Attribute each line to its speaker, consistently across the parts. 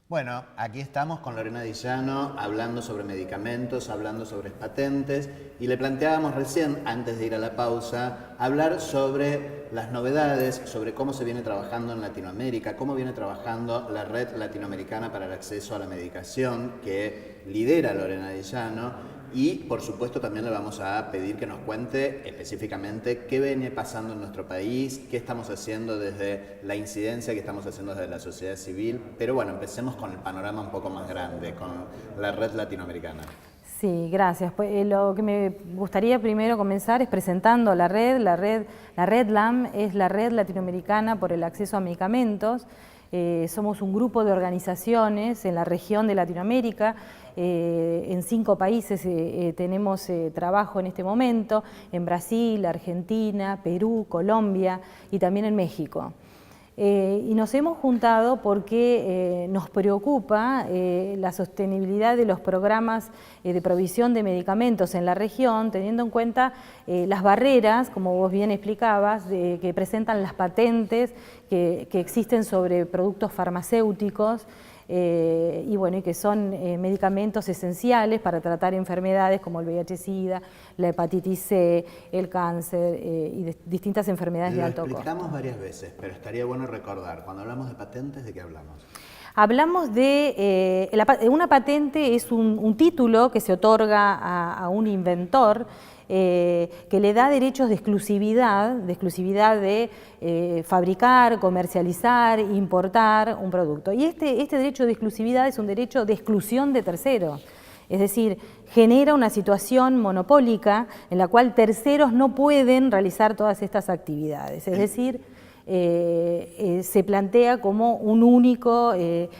Speaker 1: Bueno, aquí estamos con Lorena Di Llano hablando sobre medicamentos, hablando sobre patentes y le planteábamos recién, antes de ir a la pausa, hablar sobre las novedades, sobre cómo se viene trabajando en Latinoamérica, cómo viene trabajando la Red Latinoamericana para el Acceso a la Medicación que lidera Lorena Di Llano. Y por supuesto también le vamos a pedir que nos cuente específicamente qué viene pasando en nuestro país, qué estamos haciendo desde la incidencia que estamos haciendo desde la sociedad civil. Pero bueno, empecemos con el panorama un poco más grande, con la red latinoamericana.
Speaker 2: Sí, gracias. Pues, lo que me gustaría primero comenzar es presentando la red. La red LAM es la Red Latinoamericana por el Acceso a Medicamentos. Somos un grupo de organizaciones en la región de Latinoamérica. En 5 países tenemos trabajo en este momento, en Brasil, Argentina, Perú, Colombia y también en México. Y nos hemos juntado porque nos preocupa la sostenibilidad de los programas de provisión de medicamentos en la región, teniendo en cuenta las barreras, como vos bien explicabas, que presentan las patentes que existen sobre productos farmacéuticos, y bueno, y que son medicamentos esenciales para tratar enfermedades como el VIH-Sida, la hepatitis C, el cáncer y distintas enfermedades de alto costo.
Speaker 1: Lo explicamos varias veces, pero estaría bueno recordar, cuando hablamos de patentes, ¿de qué hablamos?
Speaker 2: Hablamos de una patente es un título que se otorga a un inventor que le da derechos de exclusividad de fabricar, comercializar, importar un producto. Y este derecho de exclusividad es un derecho de exclusión de terceros. Es decir, genera una situación monopólica en la cual terceros no pueden realizar todas estas actividades. Es decir, se plantea como un único, en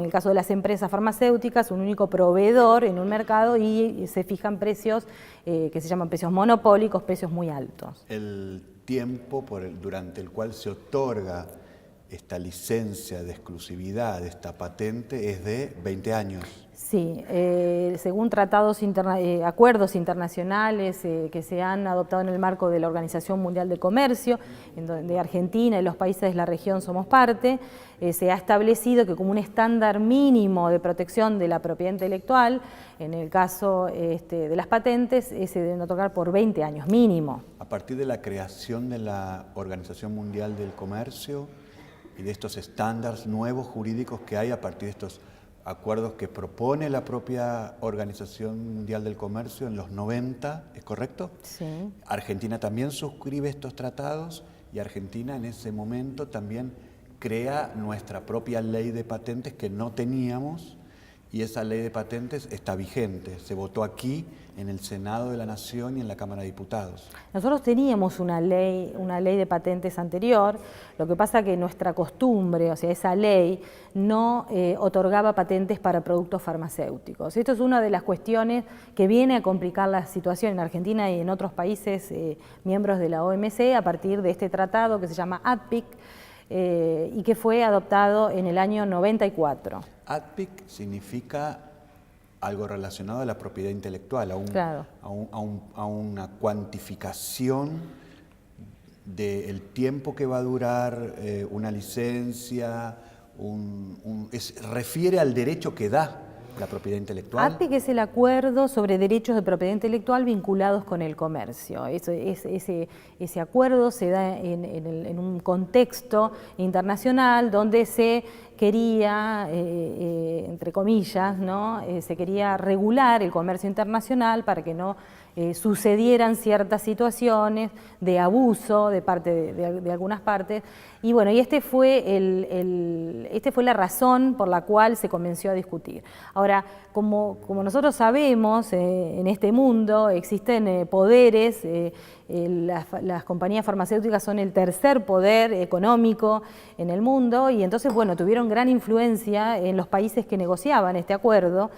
Speaker 2: el caso de las empresas farmacéuticas, un único proveedor en un mercado y se fijan precios que se llaman precios monopólicos, precios muy altos.
Speaker 3: El tiempo durante el cual se otorga esta licencia de exclusividad, esta patente, es de 20 años.
Speaker 2: Sí, según acuerdos internacionales que se han adoptado en el marco de la Organización Mundial del Comercio, en donde Argentina y los países de la región somos parte, se ha establecido que como un estándar mínimo de protección de la propiedad intelectual, en el caso de las patentes, se deben otorgar por 20 años mínimo.
Speaker 3: A partir de la creación de la Organización Mundial del Comercio y de estos estándares nuevos jurídicos que hay a partir de estos acuerdos que propone la propia Organización Mundial del Comercio en los 90, ¿es correcto?
Speaker 2: Sí.
Speaker 3: Argentina también suscribe estos tratados y Argentina en ese momento también crea nuestra propia ley de patentes que no teníamos, y esa ley de patentes está vigente. Se votó aquí en el Senado de la Nación y en la Cámara de Diputados.
Speaker 2: Nosotros teníamos una ley de patentes anterior, lo que pasa que nuestra costumbre, o sea, esa ley no otorgaba patentes para productos farmacéuticos. Esto es una de las cuestiones que viene a complicar la situación en Argentina y en otros países miembros de la OMC a partir de este tratado que se llama ADPIC, y que fue adoptado en el año 94.
Speaker 3: ADPIC significa algo relacionado a la propiedad intelectual,
Speaker 2: Claro.
Speaker 3: a una cuantificación del tiempo que va a durar una licencia, refiere al derecho que da la propiedad intelectual.
Speaker 2: ADPIC es el acuerdo sobre derechos de propiedad intelectual vinculados con el comercio. Ese acuerdo se da en un contexto internacional donde se quería, entre comillas, ¿no? Se quería regular el comercio internacional para que no sucedieran ciertas situaciones de abuso de parte de algunas partes. Y bueno, y esta fue la razón por la cual se comenzó a discutir. Ahora, como nosotros sabemos, en este mundo existen poderes, las compañías farmacéuticas son el tercer poder económico en el mundo, y entonces, bueno, tuvieron gran influencia en los países que negociaban este acuerdo.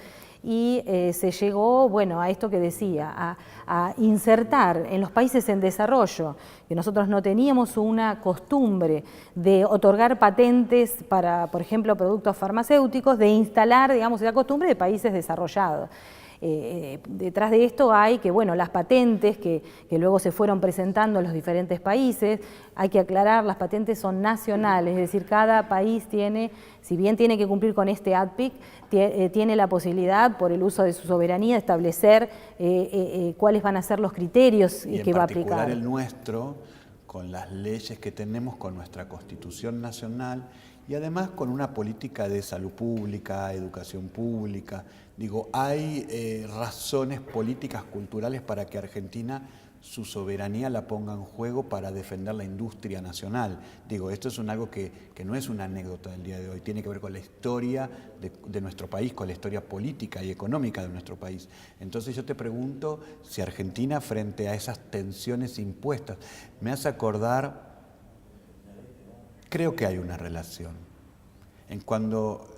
Speaker 2: Y se llegó, bueno, a esto que decía, a insertar en los países en desarrollo, que nosotros no teníamos una costumbre de otorgar patentes para, por ejemplo, productos farmacéuticos, de instalar, digamos, esa costumbre de países desarrollados. detrás de esto hay que, bueno, las patentes que luego se fueron presentando en los diferentes países, hay que aclarar, las patentes son nacionales, es decir, cada país tiene, si bien tiene que cumplir con este ADPIC, tiene la posibilidad, por el uso de su soberanía, de establecer cuáles van a ser los criterios que va a aplicar.
Speaker 3: Y en particular el nuestro, con las leyes que tenemos, con nuestra Constitución Nacional y además con una política de salud pública, educación pública. Digo, hay razones políticas, culturales para que Argentina su soberanía la ponga en juego para defender la industria nacional. Digo, esto es algo que no es una anécdota del día de hoy, tiene que ver con la historia de nuestro país, con la historia política y económica de nuestro país. Entonces yo te pregunto si Argentina, frente a esas tensiones impuestas, me hace acordar, creo que hay una relación. En cuando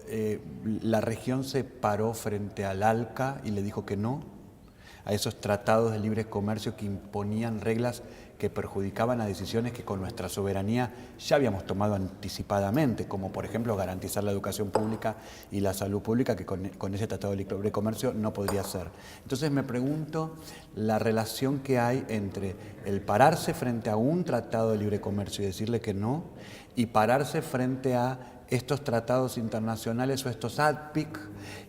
Speaker 3: la región se paró frente al ALCA y le dijo que no, a esos tratados de libre comercio que imponían reglas que perjudicaban a decisiones que con nuestra soberanía ya habíamos tomado anticipadamente, como por ejemplo garantizar la educación pública y la salud pública, que con ese tratado de libre comercio no podría ser. Entonces me pregunto la relación que hay entre el pararse frente a un tratado de libre comercio y decirle que no, y pararse frente a estos tratados internacionales o estos ADPIC,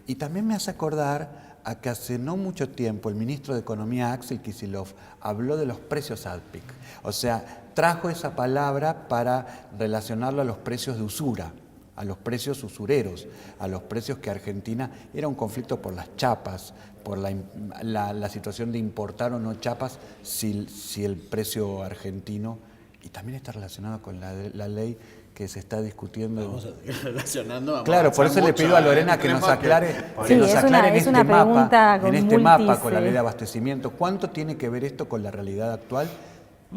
Speaker 3: y también me hace acordar a que hace no mucho tiempo el ministro de Economía, Axel Kicillof, habló de los precios ADPIC. O sea, trajo esa palabra para relacionarlo a los precios de usura, a los precios usureros, a los precios que Argentina era un conflicto por las chapas, por la situación de importar o no chapas, si el precio argentino, y también está relacionado con la ley que se está discutiendo.
Speaker 1: Vamos a seguir relacionando.
Speaker 3: Claro, por eso le pido a Lorena que nos aclare,
Speaker 2: sí, en
Speaker 3: este mapa con la ley de abastecimiento. ¿Cuánto tiene que ver esto con la realidad actual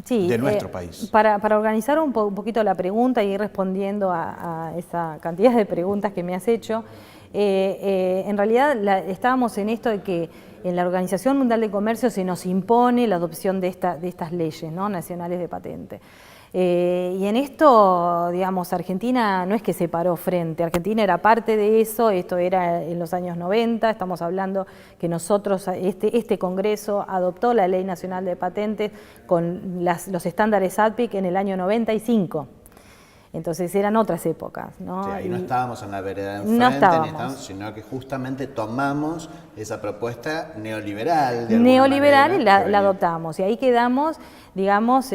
Speaker 3: de nuestro país?
Speaker 2: Para organizar un poquito la pregunta y ir respondiendo a esa cantidad de preguntas que me has hecho, en realidad estábamos en esto de que en la Organización Mundial de Comercio se nos impone la adopción de estas leyes, ¿no?, nacionales de patente. Y en esto, digamos, Argentina no es que se paró frente, Argentina era parte de eso, esto era en los años 90, estamos hablando que nosotros, este Congreso adoptó la Ley Nacional de Patentes con los estándares ADPIC en el año 95. Entonces eran otras épocas, ¿no?
Speaker 1: Sí, ahí no estábamos en la vereda de enfrente, sino que justamente tomamos esa propuesta neoliberal.
Speaker 2: Neoliberal y la adoptamos. Y ahí quedamos, digamos,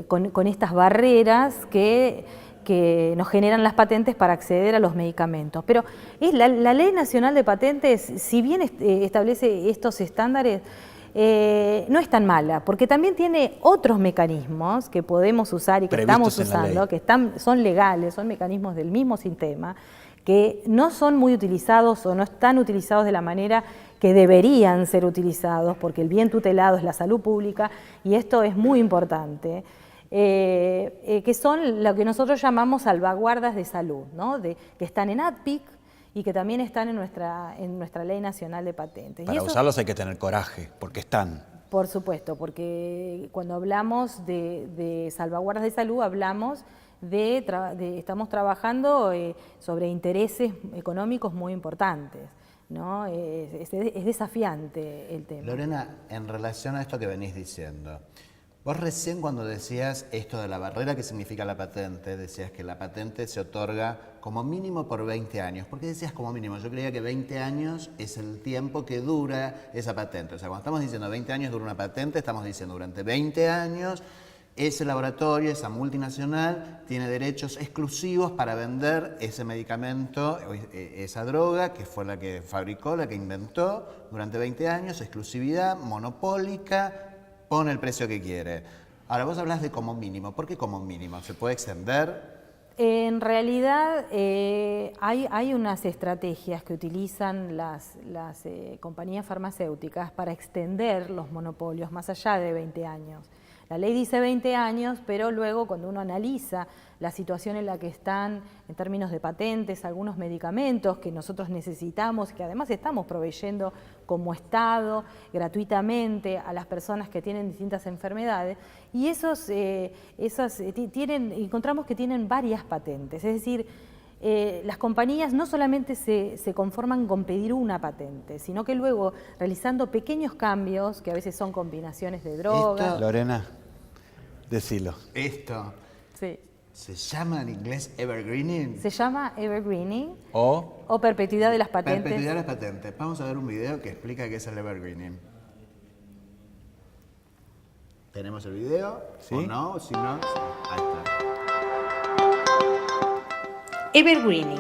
Speaker 2: con estas barreras que nos generan las patentes para acceder a los medicamentos. Pero la Ley Nacional de Patentes, si bien establece estos estándares, no es tan mala, porque también tiene otros mecanismos que podemos usar y que estamos usando, que son legales, son mecanismos del mismo sistema, que no son muy utilizados o no están utilizados de la manera que deberían ser utilizados, porque el bien tutelado es la salud pública, y esto es muy importante, que son lo que nosotros llamamos salvaguardas de salud, ¿no?, que están en ADPIC, y que también están en nuestra Ley Nacional de Patentes.
Speaker 3: Para usarlos hay que tener coraje, porque están.
Speaker 2: Por supuesto, porque cuando hablamos de salvaguardas de salud, hablamos estamos trabajando sobre intereses económicos muy importantes, ¿no? Es desafiante el tema.
Speaker 1: Lorena, en relación a esto que venís diciendo, vos recién cuando decías esto de la barrera que significa la patente, decías que la patente se otorga como mínimo por 20 años. ¿Por qué decías como mínimo? Yo creía que 20 años es el tiempo que dura esa patente. O sea, cuando estamos diciendo 20 años dura una patente, estamos diciendo durante 20 años ese laboratorio, esa multinacional, tiene derechos exclusivos para vender ese medicamento, esa droga, que fue la que fabricó, la que inventó durante 20 años, exclusividad monopólica, pone el precio que quiere. Ahora, vos hablas de como mínimo. ¿Por qué como mínimo? ¿Se puede extender?
Speaker 2: En realidad hay unas estrategias que utilizan las compañías farmacéuticas para extender los monopolios más allá de 20 años. La ley dice 20 años, pero luego cuando uno analiza la situación en la que están en términos de patentes, algunos medicamentos que nosotros necesitamos, que además estamos proveyendo como Estado gratuitamente a las personas que tienen distintas enfermedades, y encontramos que tienen varias patentes, es decir, las compañías no solamente se conforman con pedir una patente, sino que luego realizando pequeños cambios, que a veces son combinaciones de drogas.
Speaker 3: Lorena, decilo.
Speaker 1: Esto
Speaker 2: Sí.
Speaker 1: se llama en inglés evergreening.
Speaker 2: Se llama evergreening
Speaker 3: O
Speaker 2: perpetuidad de las patentes.
Speaker 1: Perpetuidad de las patentes. Vamos a ver un video que explica qué es el evergreening. ¿Tenemos el video?
Speaker 3: ¿Sí?
Speaker 1: ¿O no? Si no, sí. Ahí está.
Speaker 2: Evergreening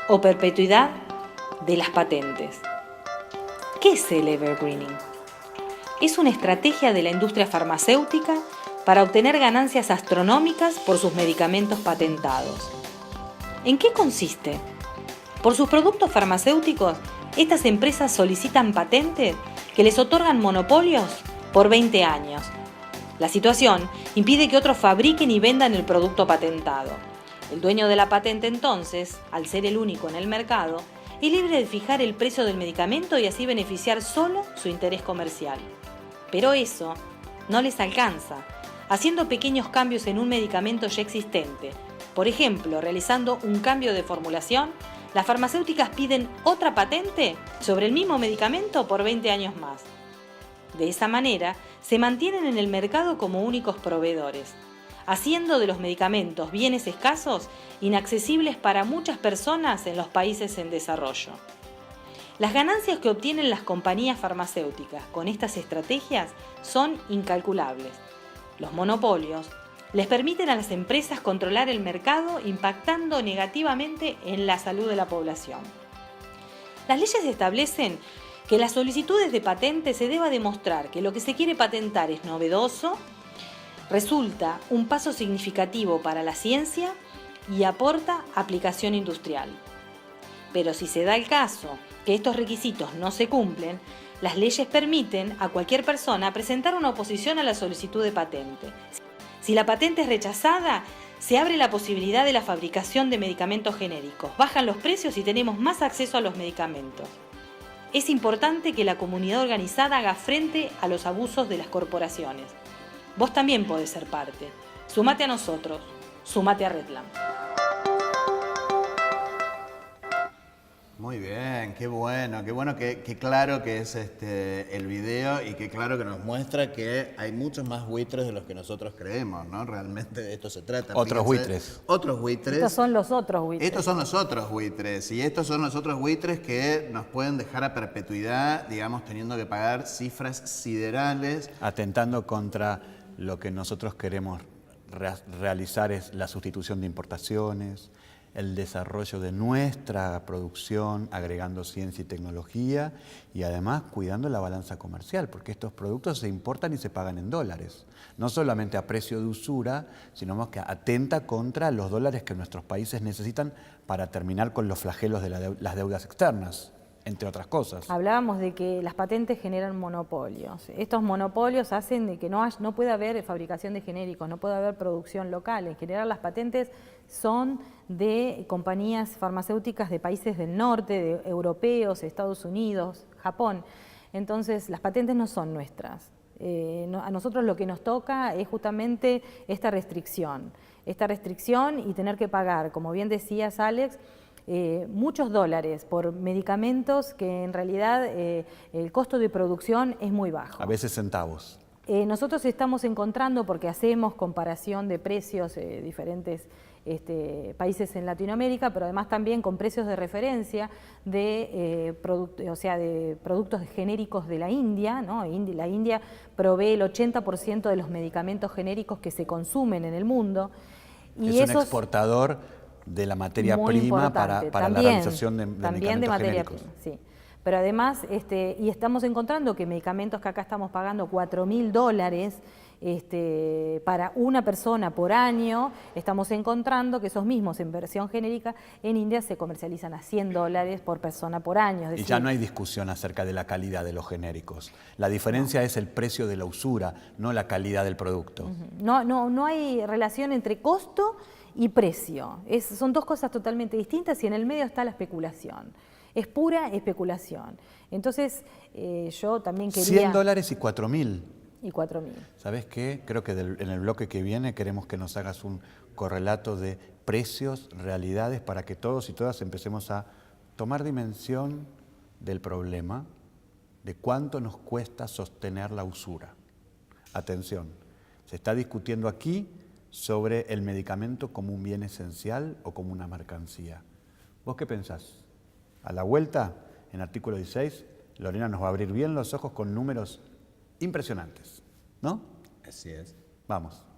Speaker 2: o perpetuidad de las patentes. ¿Qué es el evergreening? Es una estrategia de la industria farmacéutica para obtener ganancias astronómicas por sus medicamentos patentados. ¿En qué consiste? Por sus productos farmacéuticos, estas empresas solicitan patentes que les otorgan monopolios por 20 años. La situación impide que otros fabriquen y vendan el producto patentado. El dueño de la patente entonces, al ser el único en el mercado, es libre de fijar el precio del medicamento y así beneficiar solo su interés comercial. Pero eso no les alcanza. Haciendo pequeños cambios en un medicamento ya existente, por ejemplo, realizando un cambio de formulación, las farmacéuticas piden otra patente sobre el mismo medicamento por 20 años más. De esa manera, se mantienen en el mercado como únicos proveedores, haciendo de los medicamentos bienes escasos inaccesibles para muchas personas en los países en desarrollo. Las ganancias que obtienen las compañías farmacéuticas con estas estrategias son incalculables. Los monopolios les permiten a las empresas controlar el mercado, impactando negativamente en la salud de la población. Las leyes establecen que en las solicitudes de patente se deba demostrar que lo que se quiere patentar es novedoso, resulta un paso significativo para la ciencia y aporta aplicación industrial. Pero si se da el caso que estos requisitos no se cumplen, las leyes permiten a cualquier persona presentar una oposición a la solicitud de patente. Si la patente es rechazada, se abre la posibilidad de la fabricación de medicamentos genéricos, bajan los precios y tenemos más acceso a los medicamentos. Es importante que la comunidad organizada haga frente a los abusos de las corporaciones. Vos también podés ser parte. Sumate a nosotros. Sumate a Redland.
Speaker 1: Muy bien, qué bueno que claro que es el video y qué claro que nos muestra que hay muchos más buitres de los que nosotros creemos, ¿no? Realmente de esto se trata.
Speaker 3: Otros
Speaker 1: Fíjense,
Speaker 3: buitres.
Speaker 1: Otros buitres.
Speaker 2: Estos son los otros buitres.
Speaker 1: Estos son los otros buitres y estos son los otros buitres que nos pueden dejar a perpetuidad, digamos, teniendo que pagar cifras siderales.
Speaker 3: atentando contra lo que nosotros queremos realizar es la sustitución de importaciones, el desarrollo de nuestra producción, agregando ciencia y tecnología y además cuidando la balanza comercial, porque estos productos se importan y se pagan en dólares, no solamente a precio de usura, sino que atenta contra los dólares que nuestros países necesitan para terminar con los flagelos de las deudas externas, entre otras cosas.
Speaker 2: Hablábamos de que las patentes generan monopolios. Estos monopolios hacen de que no pueda haber fabricación de genéricos, no puede haber producción local. En general las patentes son de compañías farmacéuticas de países del norte, de europeos, Estados Unidos, Japón. Entonces las patentes no son nuestras. A nosotros lo que nos toca es justamente esta restricción y tener que pagar, como bien decías Alex, muchos dólares por medicamentos que en realidad el costo de producción es muy bajo.
Speaker 3: A veces centavos.
Speaker 2: Nosotros estamos encontrando, porque hacemos comparación de precios diferentes países en Latinoamérica, pero además también con precios de referencia de productos genéricos de la India, ¿no? La India provee el 80% de los medicamentos genéricos que se consumen en el mundo. Y
Speaker 3: es un exportador de la materia prima para la realización de medicamentos genéricos.
Speaker 2: Sí. Pero además, y estamos encontrando que medicamentos que acá estamos pagando $4.000 para una persona por año, estamos encontrando que esos mismos en versión genérica en India se comercializan a $100 por persona por año. Es decir,
Speaker 3: y ya no hay discusión acerca de la calidad de los genéricos. La diferencia es el precio de la usura, no la calidad del producto.
Speaker 2: No hay relación entre costo y precio. Son dos cosas totalmente distintas y en el medio está la especulación. Es pura especulación. Entonces, yo también quería...
Speaker 3: $100 y 4.000.
Speaker 2: Y 4.000.
Speaker 3: ¿Sabes qué? Creo que en el bloque que viene queremos que nos hagas un correlato de precios, realidades, para que todos y todas empecemos a tomar dimensión del problema, de cuánto nos cuesta sostener la usura. Atención, se está discutiendo aquí sobre el medicamento como un bien esencial o como una mercancía. ¿Vos qué pensás? A la vuelta, en artículo 16, Lorena nos va a abrir bien los ojos con números impresionantes, ¿no?
Speaker 1: Así es.
Speaker 3: Vamos.